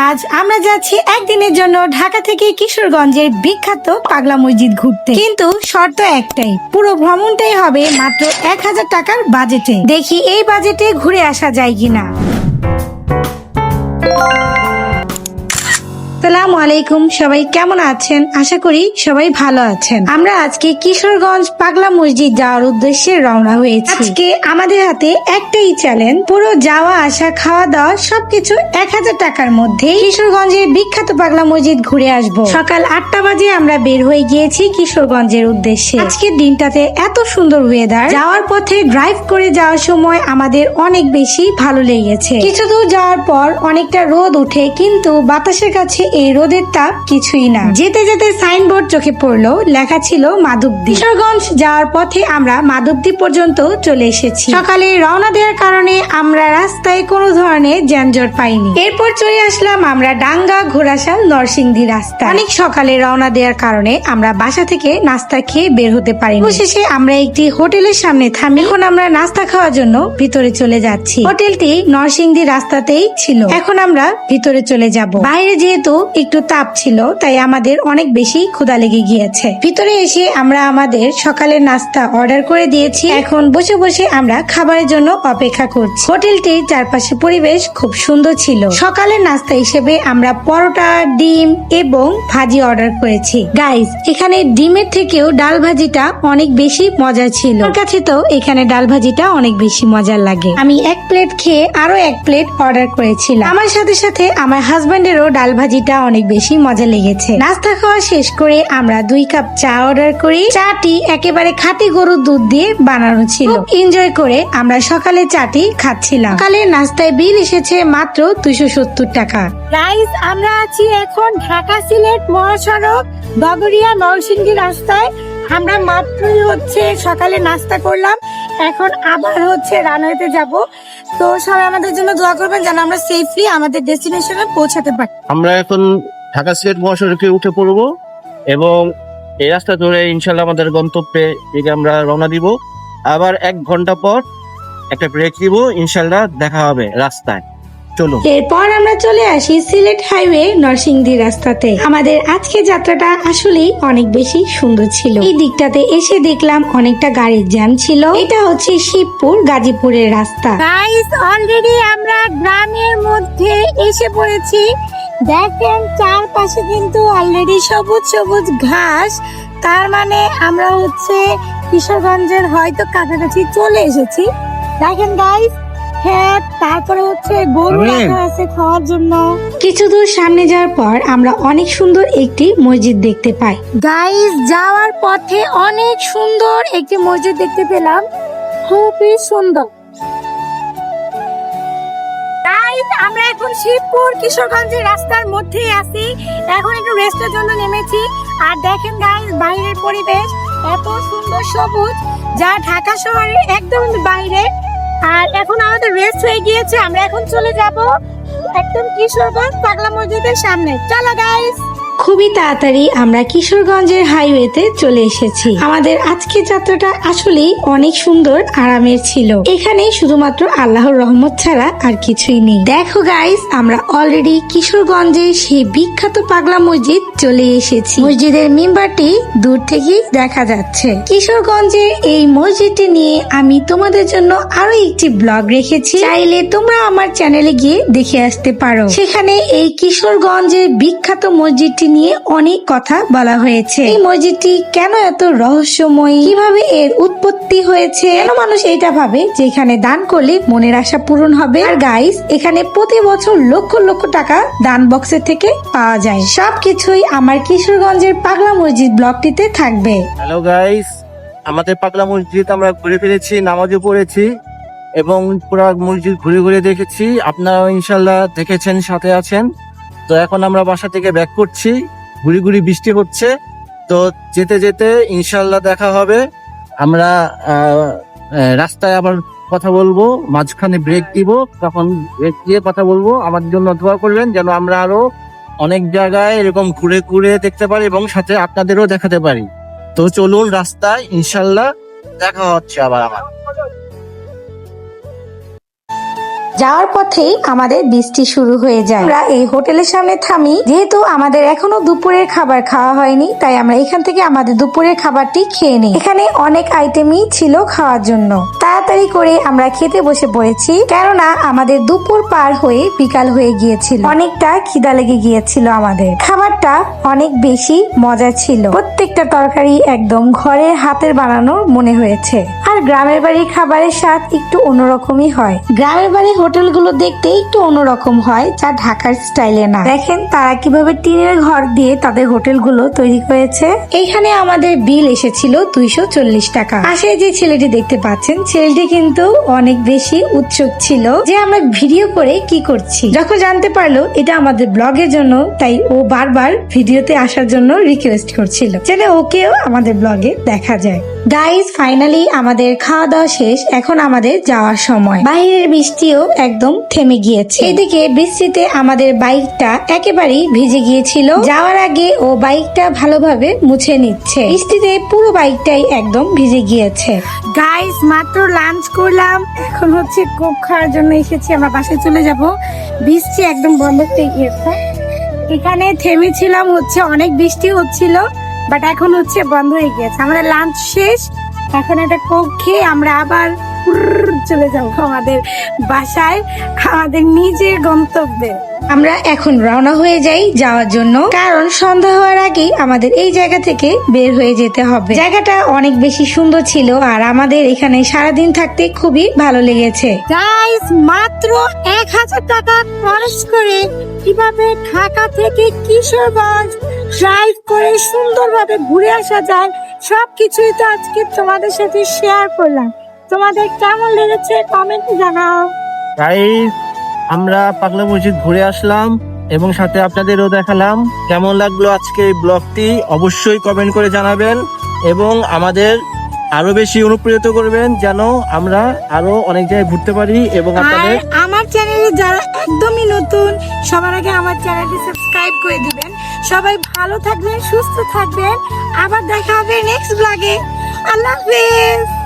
আজ আমরা যাচ্ছি একদিনের জন্য ঢাকা থেকে কিশোরগঞ্জের বিখ্যাত পাগলা মসজিদ ঘুরতে, কিন্তু শর্ত একটাই, পুরো ভ্রমণটাই হবে মাত্র 1000 টাকার বাজেটে। দেখি এই বাজেটে ঘুরে আসা যায় কিনা। আসসালামু আলাইকুম, সবাই কেমন আছেন? আশা করি সবাই ভালো আছেন। আমরা আজকে কিশোরগঞ্জ পাগলা মসজিদ যাওয়ার উদ্দেশ্যে রওনা হয়েছি। আজকে আমাদের হাতে একটাই চ্যালেঞ্জ, পুরো যাওয়া আসা খাওয়া দাওয়া সবকিছু 1000 টাকার মধ্যে কিশোরগঞ্জের বিখ্যাত পাগলা মসজিদ ঘুরে আসব। সকাল 8টা বাজে আমরা বের হয়ে গিয়েছি কিশোরগঞ্জের উদ্দেশ্যে। আজকের দিনটাতে এত সুন্দর ওয়েদার, যাওয়ার পথে ড্রাইভ করে যাওয়ার সময় আমাদের অনেক বেশি ভালো লেগেছে। কিছু দূর যাওয়ার পর অনেকটা রোদ উঠে, কিন্তু বাতাসের কাছে এই রোদের তাপ কিছুই না। যেতে যেতে সাইনবোর্ড চোখে পড়লো, লেখা ছিল মাধবদী। কিশোরগঞ্জ যাওয়ার পথে আমরা মাধবদী পর্যন্ত চলে এসেছি। সকালে রওনা দেওয়ার কারণে আমরা রাস্তায় কোনো ধরনের যানজট পাইনি। এরপর চলে আসলাম আমরা ডাঙ্গা ঘোড়াশাল নরসিংদী রাস্তা। অনেক সকালে রওনা দেওয়ার কারণে আমরা বাসা থেকে নাস্তা খেয়ে বের হতে পারিনি। অবশেষে আমরা একটি হোটেলের সামনে থামি। এখন আমরা নাস্তা খাওয়ার জন্য ভিতরে চলে যাচ্ছি। হোটেলটি নরসিংদী রাস্তাতেই ছিল। এখন আমরা ভিতরে চলে যাব। বাইরে যেহেতু একটু তাপ ছিল, তাই আমাদের অনেক বেশি ক্ষুধা লেগে গিয়েছে। ভিতরে এসে আমরা আমাদের সকালের নাস্তা অর্ডার করে দিয়েছি। এখন বসে বসে আমরা খাবারের জন্য অপেক্ষা করছি। হোটেলটির চারপাশে পরিবেশ খুব সুন্দর ছিল। সকালের নাস্তা হিসেবে আমরা পরোটা, ডিম এবং ভাজি অর্ডার করেছি। গাইস, এখানে ডিমের থেকেও ডাল ভাজিটা অনেক বেশি মজা ছিল। আমার কাছে তো এখানে ডাল ভাজিটা অনেক বেশি মজার লাগে। আমি 1 প্লেট খেয়ে আরো 1 প্লেট অর্ডার করেছিলাম। আমার সাথে সাথে আমার হাজবেন্ডেরও ডাল ভাজিটা অনেক বেশি মজা লেগেছে। নাস্তা খাওয়া শেষ করে আমরা 2 কাপ চা অর্ডার করি। চাটি একেবারে খাঁটি গরুর দুধ দিয়ে বানানো ছিল। খুব এনজয় করে আমরা সকালে চাটি খাচ্ছিলাম। সকালে নাস্তায় বিল এসেছে মাত্র 270 টাকা। গাইস, আমরা আছি এখন ঢাকা সিলেট মহাসড়ক ডগরিয়া নরসিংদী রাস্তায়। আমরা মাত্রই সকালে নাস্তা করলাম, এখন আবার রানওয়েতে যাব। তো সবাই আমাদের জন্য দোয়া করবেন যেন আমরা সেফলি আমাদের ডেস্টিনেশনে পৌঁছাতে পারি। আমরা এখন ঢাকা সিলেট মহাসড়কে উঠে পড়বো এবং এই রাস্তা ধরে ইনশাল্লাহ আমাদের গন্তব্যে দিকে আমরা রওনা দিব। আবার 1 ঘন্টা পর একটা ব্রেক দিব, ইনশাল্লাহ দেখা হবে রাস্তায়। চলো। এরপর আমরা চলে আসি সিলেট হাইওয়ে নরসিংদী রাস্তাতে। আমাদের আজকে যাত্রাটা আসলেই অনেক বেশি সুন্দর ছিল। এই দিকটাতে এসে দেখলাম অনেকটা গাড়ির জ্যাম ছিল। এটা হচ্ছে শিবপুর গাজীপুরের রাস্তা। গাইস, অলরেডি আমরা গ্রামের মধ্যে এসে পড়েছি। দেখেন চারপাশে কিন্তু অলরেডি সবুজ সবুজ ঘাস, তার মানে আমরা কিশোরগঞ্জের হয়তো কাছাকাছি চলে এসেছি। দেখেন গাইস, হ্যাঁ, তারপরে গরু রাখা আছে খাওয়ার জন্য। কিছু দূর সামনে যাওয়ার পর আমরা অনেক সুন্দর একটি মসজিদ দেখতে পাই। গাইস, যাওয়ার পথে অনেক সুন্দর একটি মসজিদ দেখতে পেলাম, খুবই সুন্দর। গাইস, আমরা এখন শিবপুর কিশোরগঞ্জের রাস্তার মধ্যেই আছি। এখন একটু রেস্টের জন্য নেমেছি। আর দেখেন গাইস, বাইরের পরিবেশ এত সুন্দর সবুজ, যা ঢাকা শহরের একদম বাইরে। আর এখন আমাদের রেস্ট হয়ে গিয়েছে, আমরা এখন চলে যাব একদম কিশোরগঞ্জ পাগলা মসজিদের সামনে। চলো গাইস। খুবই তাড়াতাড়ি আমরা কিশোরগঞ্জের হাইওয়েতে চলে এসেছি। আমাদের আজকে যাত্রাটা আসলেই অনেক সুন্দর আরামের ছিল। এখানে শুধুমাত্র আল্লাহর রহমত ছাড়া আর কিছুই নেই। দেখো গাইস, আমরা অলরেডি কিশোরগঞ্জের সেই বিখ্যাত পাগলা মসজিদ চলে এসেছি। মসজিদের মিম্বারটি দূর থেকেই দেখা যাচ্ছে। কিশোরগঞ্জের এই মসজিদটি নিয়ে আমি তোমাদের জন্য আরো একটি ব্লগ রেখেছি, চাইলে তোমরা আমার চ্যানেলে গিয়ে দেখে আসতে পারো। সেখানে এই কিশোরগঞ্জের বিখ্যাত মসজিদটি নিয়ে অনেক কথা বলা হয়েছে। এই মসজিদটি কেন এত রহস্যময়, কিভাবে এর উৎপত্তি হয়েছে, কেন মানুষ এটা ভাবে যে এখানে দান করলে মনের আশা পূরণ হবে। আর গাইস, এখানে প্রতি বছর লক্ষ লক্ষ টাকা দান বক্সের থেকে পাওয়া যায়। সবকিছুই আমার কিশোরগঞ্জের পাগলা মসজিদ ব্লগটিতে থাকবে। হ্যালো গাইস, আমাদের পাগলা মসজিদ আমরা ঘুরে ফেলেছি, নামাজও পড়েছি এবং পুরো মসজিদ ঘুরে ঘুরে দেখেছি। আপনারাও ইনশাল্লাহ দেখেছেন, সাথে আছেন। তো এখন আমরা বাসা থেকে ব্যাক করছি, ঘুরি ঘুরি বৃষ্টি হচ্ছে। তো যেতে যেতে ইনশাল্লাহ দেখা হবে। আমরা রাস্তায় আবার কথা বলবো, মাঝখানে ব্রেক দিব, তখন ব্রেক দিয়ে কথা বলবো। আমার জন্য দোয়া করবেন যেন আমরা আরো অনেক জায়গায় এরকম ঘুরে ঘুরে দেখতে পারি এবং সাথে আপনাদেরও দেখাতে পারি। তো চলুন রাস্তায়, ইনশাল্লাহ দেখা হচ্ছে আবার আমার। যাওয়ার পথেই আমাদের বৃষ্টি শুরু হয়ে যায়। আমরা এই হোটেলের সামনে থামি, যেহেতু আমাদের এখনো দুপুরের খাবার খাওয়া হয়নি, তাই আমরা এখান থেকে আমাদের দুপুরের খাবারটি খেয়ে নিই। এখানে অনেক আইটেমই ছিল খাওয়ার জন্য। তাড়াতাড়ি করে আমরা খেতে বসে পড়েছি, কেননা আমাদের দুপুর পার হয়ে বিকাল হয়ে গিয়েছিল। অনেকটা খিদা লেগে গিয়েছিল আমাদের। খাবারটা অনেক বেশি মজা ছিল। প্রত্যেকটা তরকারি একদম ঘরের হাতের বানানো মনে হয়েছে। আর গ্রামের বাড়ির খাবারের স্বাদ একটু অন্যরকমই হয়। গ্রামের বাড়ির হোটেলগুলো দেখতে একটু অন্যরকম হয়, যা ঢাকার স্টাইলে না। দেখেন তারা কিভাবে টিনের ঘর দিয়ে তাদের হোটেলগুলো তৈরি করেছে। এইখানে আমাদের বিল এসেছিল 240 টাকা। পাশে যে ছেলেটি দেখতে পাচ্ছেন, ছেলেটি কিন্তু অনেক বেশি উৎসুক ছিল যে আমরা ভিডিও করে কি করছি। যখন জানতে পারলো এটা আমাদের ব্লগের জন্য, তাই ও বারবার ভিডিওতে আসার জন্য রিকোয়েস্ট করছিল যেন ওকেও আমাদের ব্লগে দেখা যায়। গাইস, ফাইনালি আমাদের খাওয়া দাওয়া শেষ। এখন আমাদের যাওয়ার সময়। বাইরের বৃষ্টিও একদম থেমে গিয়েছে। এদিকে বৃষ্টিতে আমাদের বাইকটা একেবারেই ভিজে গিয়েছিল। যাওয়ার আগে ও বাইকটা ভালোভাবে মুছে নিচ্ছে। বৃষ্টিতে পুরো বাইকটাই একদম ভিজে গিয়েছে। গাইস, মাত্র লাঞ্চ করলাম, এখন হচ্ছে কোক খাওয়ার জন্য এসেছি। আমরা বাসায় চলে যাব। বৃষ্টি একদম বন্ধ হয়ে গিয়েছে। এখানে থেমেছিলাম, হচ্ছে অনেক বৃষ্টি হচ্ছিল, বাট এখন হচ্ছে বন্ধ হয়ে গিয়েছে। আমাদের লাঞ্চ শেষ, এখন একটা কোক খেয়ে আমরা আবার চলে যাব আমাদের বাসায়, আমাদের নিজের গন্তব্যে। আমরা এখন রওনা হয়ে যাই যাওয়ার জন্য, কারণ সন্ধ্যা হওয়ার আগেই আমাদের এই জায়গা থেকে বের হয়ে যেতে হবে। জায়গাটা অনেক বেশি সুন্দর ছিল, আর আমাদের এখানে সারাদিন থাকতে খুবই ভালো লেগেছে। গাইস, মাত্র 1000 টাকা খরচ করে কিভাবে ঢাকা থেকে কিশোরগঞ্জ ড্রাইভ করে সুন্দরভাবে ঘুরে আসা যায়, সবকিছুই তো আজকে তোমাদের সাথে শেয়ার করলাম। তোমাদের কেমন লেগেছে কমেন্টে জানাও। গাইস, আমরা পাগলা মসজিদ ঘুরে আসলাম এবং সাথে আপনাদেরও দেখালাম। কেমন লাগলো আজকে এই ব্লগটি অবশ্যই কমেন্ট করে জানাবেন এবং আমাদের আরো বেশি অনুপ্রেরিত করবেন যেন আমরা আরো অনেক জায়গায় ঘুরতে পারি। এবং আপনাদের আমার চ্যানেলে যারা একদমই নতুন, সবার আগে আমার চ্যানেলটি সাবস্ক্রাইব করে দিবেন। সবাই ভালো থাকবেন, সুস্থ থাকবেন। আবার দেখা হবে নেক্সট ব্লগে। আল্লাহ হাফেজ।